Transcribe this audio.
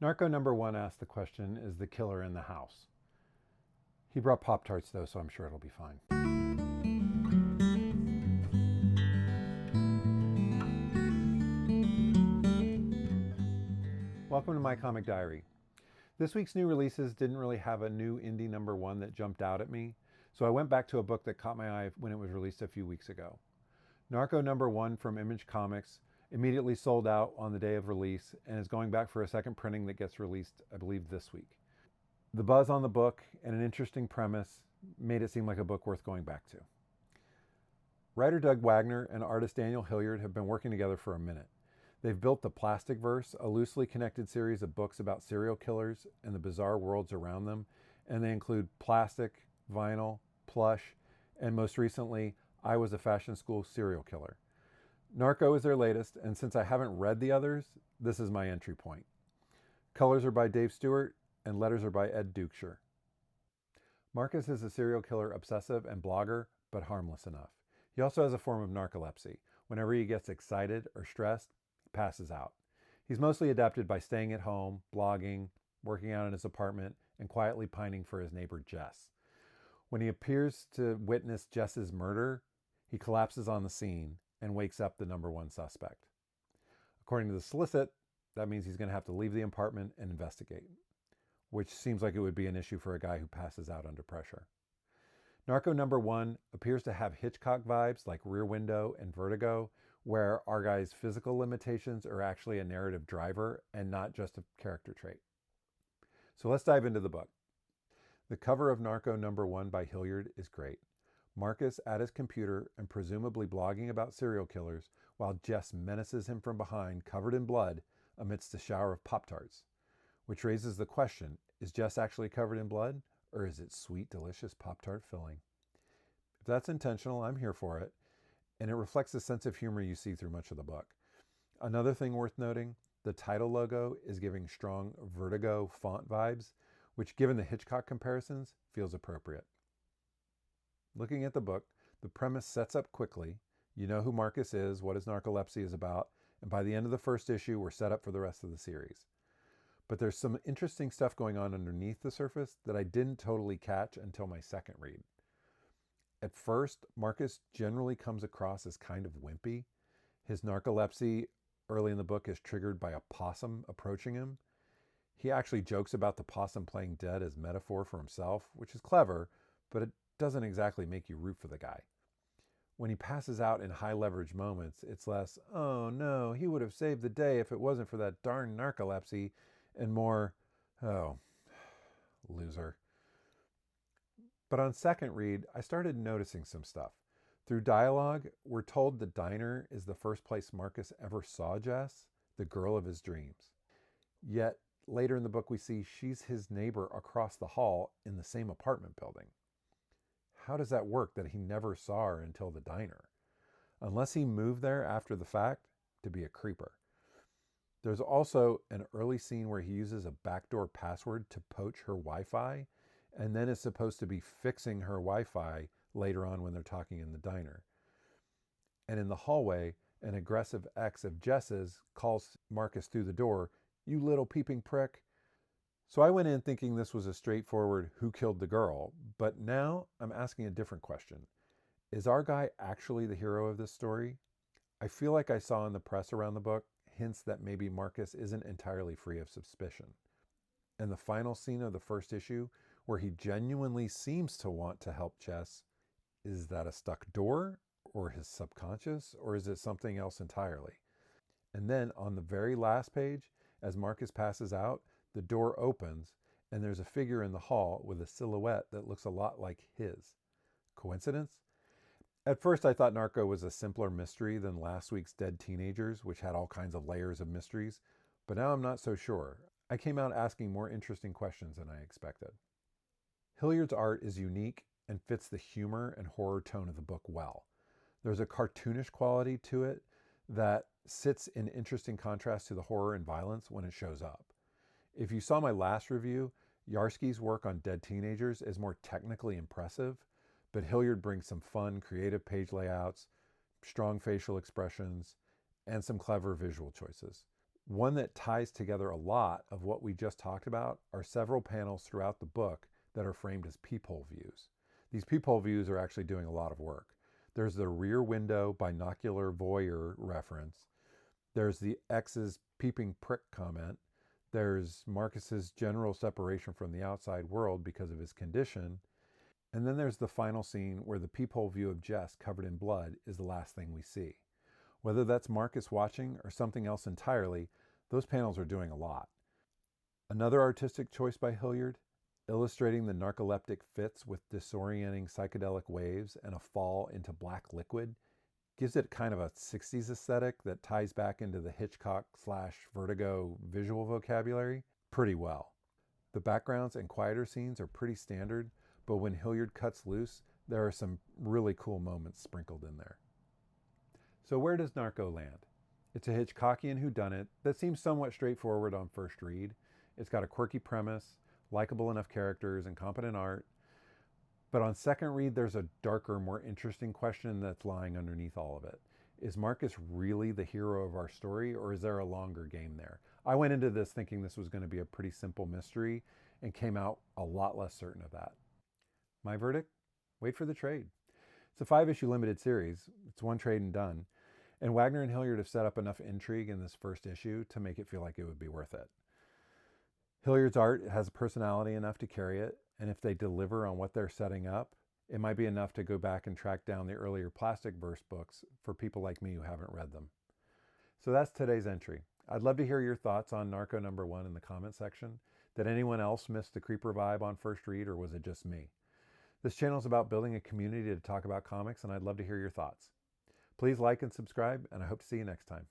Narco number one asked the question, is the killer in the house? He brought Pop-Tarts though, so I'm sure it'll be fine. Welcome to my comic diary. This week's new releases didn't really have a new indie number one that jumped out at me, so I went back to a book that caught my eye when it was released a few weeks ago. Narco number one from Image Comics immediately sold out on the day of release and is going back for a second printing that gets released, I believe, this week. The buzz on the book and an interesting premise made it seem like a book worth going back to. Writer Doug Wagner and artist Daniel Hillyard have been working together for a minute. They've built the Plasticverse, a loosely connected series of books about serial killers and the bizarre worlds around them, and they include plastic, vinyl, plush, and most recently, I Was a Fashion School Serial Killer. Narco is their latest, and since I haven't read the others, this is my entry point. Colors are by Dave Stewart, and letters are by Ed Dukeshire. Marcus is a serial killer obsessive and blogger, but harmless enough. He also has a form of narcolepsy. Whenever he gets excited or stressed, he passes out. He's mostly adapted by staying at home, blogging, working out in his apartment, and quietly pining for his neighbor Jess. When he appears to witness Jess's murder, he collapses on the scene and wakes up the number one suspect. According to the solicit, that means he's going to have to leave the apartment and investigate, which seems like it would be an issue for a guy who passes out under pressure. Narco number one appears to have Hitchcock vibes like Rear Window and Vertigo, where our guy's physical limitations are actually a narrative driver and not just a character trait. So let's dive into the book. The cover of Narco number one by Hillyard is great. Marcus at his computer and presumably blogging about serial killers while Jess menaces him from behind covered in blood amidst a shower of Pop-Tarts. Which raises the question, is Jess actually covered in blood, or is it sweet, delicious Pop-Tart filling? If that's intentional, I'm here for it, and it reflects the sense of humor you see through much of the book. Another thing worth noting, the title logo is giving strong Vertigo font vibes, which given the Hitchcock comparisons, feels appropriate. Looking at the book, the premise sets up quickly. You know who Marcus is, what his narcolepsy is about, and by the end of the first issue, we're set up for the rest of the series. But there's some interesting stuff going on underneath the surface that I didn't totally catch until my second read. At first, Marcus generally comes across as kind of wimpy. His narcolepsy early in the book is triggered by a possum approaching him. He actually jokes about the possum playing dead as metaphor for himself, which is clever, but it doesn't exactly make you root for the guy. When he passes out in high leverage moments, it's less, oh no, he would have saved the day if it wasn't for that darn narcolepsy, and more, oh, loser. But on second read, I started noticing some stuff. Through dialogue, we're told the diner is the first place Marcus ever saw Jess, the girl of his dreams. Yet, later in the book, we see she's his neighbor across the hall in the same apartment building. How does that work that he never saw her until the diner? Unless he moved there after the fact to be a creeper. There's also an early scene where he uses a backdoor password to poach her Wi-Fi, and then is supposed to be fixing her Wi-Fi later on when they're talking in the diner. And in the hallway, an aggressive ex of Jess's calls Marcus through the door, "You little peeping prick." So I went in thinking this was a straightforward who killed the girl, but now I'm asking a different question. Is our guy actually the hero of this story? I feel like I saw in the press around the book hints that maybe Marcus isn't entirely free of suspicion. And the final scene of the first issue, where he genuinely seems to want to help Jess, is that a stuck door, or his subconscious, or is it something else entirely? And then on the very last page, as Marcus passes out, the door opens, and there's a figure in the hall with a silhouette that looks a lot like his. Coincidence? At first, I thought Narco was a simpler mystery than last week's Dead Teenagers, which had all kinds of layers of mysteries, but now I'm not so sure. I came out asking more interesting questions than I expected. Hillyard's art is unique and fits the humor and horror tone of the book well. There's a cartoonish quality to it that sits in interesting contrast to the horror and violence when it shows up. If you saw my last review, Yarsky's work on Dead Teenagers is more technically impressive, but Hillyard brings some fun, creative page layouts, strong facial expressions, and some clever visual choices. One that ties together a lot of what we just talked about are several panels throughout the book that are framed as peephole views. These peephole views are actually doing a lot of work. There's the rear window binocular voyeur reference. There's the X's peeping prick comment. There's Marcus's general separation from the outside world because of his condition. And then there's the final scene where the peephole view of Jess covered in blood is the last thing we see. Whether that's Marcus watching or something else entirely, those panels are doing a lot. Another artistic choice by Hillyard, illustrating the narcoleptic fits with disorienting psychedelic waves and a fall into black liquid, gives it kind of a 60s aesthetic that ties back into the Hitchcock/Vertigo visual vocabulary pretty well. The backgrounds and quieter scenes are pretty standard, but when Hillyard cuts loose, there are some really cool moments sprinkled in there. So where does Narco land? It's a Hitchcockian whodunit that seems somewhat straightforward on first read. It's got a quirky premise, likable enough characters, and competent art. But on second read, there's a darker, more interesting question that's lying underneath all of it. Is Marcus really the hero of our story, or is there a longer game there? I went into this thinking this was going to be a pretty simple mystery and came out a lot less certain of that. My verdict? Wait for the trade. It's a 5-issue limited series. It's one trade and done. And Wagner and Hillyard have set up enough intrigue in this first issue to make it feel like it would be worth it. Hilliard's art has personality enough to carry it, and if they deliver on what they're setting up, it might be enough to go back and track down the earlier Plasticverse books for people like me who haven't read them. So that's today's entry. I'd love to hear your thoughts on Narco #1 in the comment section. Did anyone else miss the creeper vibe on first read, or was it just me? This channel is about building a community to talk about comics, and I'd love to hear your thoughts. Please like and subscribe, and I hope to see you next time.